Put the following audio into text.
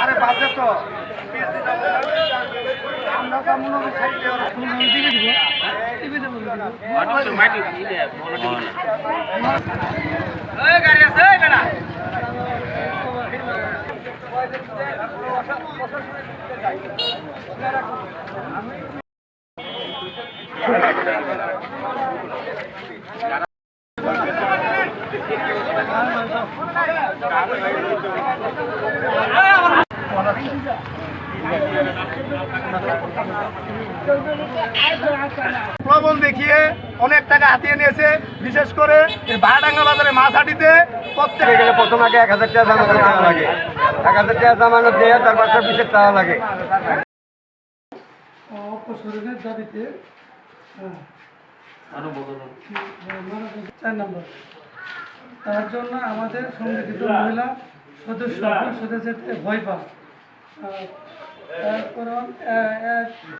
আরে বাজে তো আমরা কামনা গাড়ি আছে বেড়া প্রবল দেখিয়ে অনেক টাকা হাতিয়ে নিয়েছে, বিশেষ করে ভাড়াডাঙ্গা বাজারে মাছ হাটিতে প্রত্যেকে গেলে প্রথম আগে 1000 টাকা জামানত দেওয়া লাগে, 1000 টাকা জামানত দিয়ে তারপর 20 টাকা লাগে। অপসারণের দাবিতে 4 নম্বর তার জন্য আমাদের সংগঠিত মহিলা সদস্য যেতে ভয় পায়।